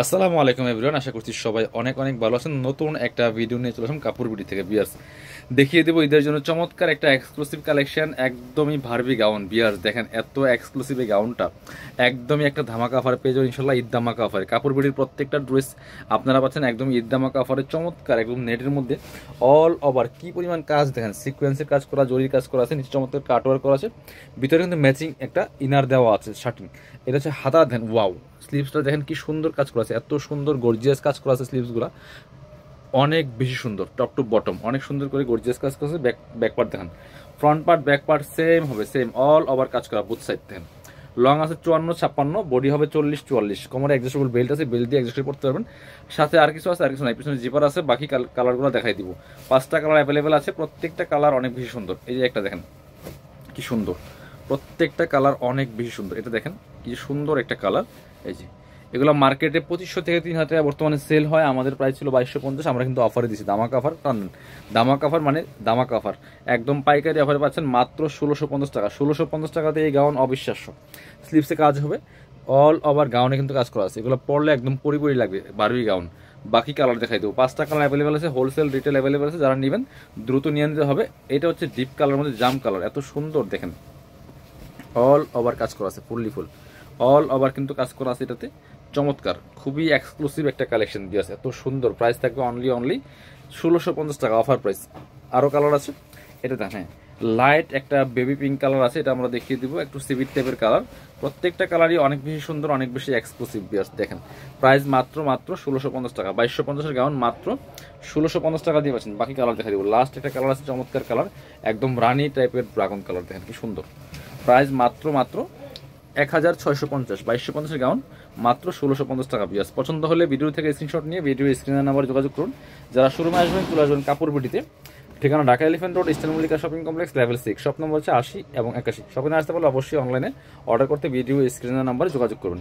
আসসালামু আলাইকুম এভরিওয়ান, আশা করছি সবাই অনেক অনেক ভালো আছেন। নতুন একটা ভিডিও নিয়ে চলে আসলাম কাপড় বিডি থেকে বিয়ার্স। দেখিয়ে দেবো ঈদের জন্য চমৎকার একটা এক্সক্লুসিভ কালেকশন, একদমই ভারবি গাউন। বিয়ার্স দেখেন এত এক্সক্লুসিভ এই গাউনটা, একদমই একটা ধামাকা অফার পেয়ে যাবেন ইনশাল্লাহ। ঈদ ধামাকা অফারে কাপড় বিডির প্রত্যেকটা ড্রেস আপনারা পাচ্ছেন একদম ঈদ ধামাকা অফারে, চমৎকার একদম নেটের মধ্যে অল ওভার কি পরিমাণ কাজ দেখেন, সিকোয়েন্সের কাজ করা, জরির কাজ করা আছে, নিচে চমৎকার কাটওয়ার্ক করা আছে, ভিতরে কিন্তু ম্যাচিং একটা ইনার দেওয়া আছে শার্টিং। এটা হচ্ছে হাতা দেন, ওয়াও। স্লিভসটা দেখেন কি সুন্দর কাজ করা আছে, এত সুন্দর গর্জিয়াস কাজ করা আছে স্লিভসগুলো, অনেক বেশি সুন্দর। টপ টু বটম অনেক সুন্দর করে গর্জিয়াস কাজ করা আছে। ব্যাক পার্ট দেখেন, front part back part same হবে, সেম অল ওভার কাজ করা বুথ সাইড দেখেন। লং আছে 54-56, বডি হবে 40-44, কোমরে অ্যাডজাস্টেবল বেল্ট আছে, বেল্ট দিয়ে অ্যাডজাস্ট করতে পারবেন। সাথে আর কিছু আছে, আর কিছু নাই, পিছনে জিপার আছে। বাকি কালারগুলো দেখাই দিব। 5টা কালার অ্যাভেলেবেল আছে, প্রত্যেকটা কালার অনেক বেশি সুন্দর। এই যে একটা দেখেন কি সুন্দর, প্রত্যেকটা কালার অনেক বেশি সুন্দর। এটা দেখেন কি সুন্দর একটা কালার। এই যে এগুলো মার্কেটে 2500 থেকে 3000 টাকা বর্তমানে সেল হয়, আমাদের প্রাইস ছিল 2250। আমরা কিন্তু অফারে দিচ্ছি, দামাকা অফার। দামাকা অফার মানে দামাকা অফার, একদম পাইকারি অফারে পাচ্ছেন মাত্র 1650 টাকা। 1650 টাকাতে এই গাউন অবিশ্বাস্য। স্লিপসে কাজ হবে, অল ওভার গাউনে কিন্তু কাজ করা আছে। এগুলো পরলে একদম পরিপরি লাগবে, বারবি গাউন। বাকি কালার দেখাই দেবো, 5টা কালার অ্যাভেলেবেল আছে, হোলসেল রিটেল অ্যাভেলেবেল আছে। যারা নেবেন দ্রুত নিয়ে নিতে হবে। এটা হচ্ছে ডিপ কালার মধ্যে জাম কালার, এত সুন্দর দেখেন, অল ওভার কাজ করা আছে, ফুললি ফুল অল ওভার কিন্তু কাজ করা আছে এটাতে। চমৎকার, খুবই এক্সক্লুসিভ একটা কালেকশন দিয়ে আছে, এত সুন্দর। প্রাইস থাকবে অনলি 1650 টাকা অফার প্রাইস। আরও কালার আছে, এটা দেখ, হ্যাঁ লাইট একটা বেবি পিঙ্ক কালার আছে, এটা আমরা দেখিয়ে দিব, একটু সিভিট টাইপের কালার। প্রত্যেকটা কালারই অনেক বেশি সুন্দর, অনেক বেশি এক্সক্লুসিভ বিয়ার্স। দেখেন প্রাইস মাত্র 1650 টাকা। 2250-এর গাউন মাত্র 1650 টাকা দিয়ে পাচ্ছেন। বাকি কালার দেখা দিব। লাস্ট একটা কালার আছে, চমৎকার কালার, একদম রানি টাইপের ড্রাগন কালার, দেখেন কি সুন্দর। প্রাইস মাত্র 1650, 2250-এর গাউন মাত্র 1650 টাকা বিয়ার্স। পছন্দ হলে ভিডিও থেকে স্ক্রিনশট নিয়ে ভিডিও স্ক্রিনের নাম্বারে যোগাযোগ করুন। যারা শোরুমে আসবেন চলে আসবেন কাপড় বিডিতে। ঠিকানা Dhaka elephant road, eastern Mallika shopping complex, level 6, shop number হচ্ছে 80 এবং 81। শপিংয়ে আসতে পারলে অবশ্যই অনলাইনে অর্ডার করতে ভিডিও স্ক্রিনের নাম্বারে যোগাযোগ করুন।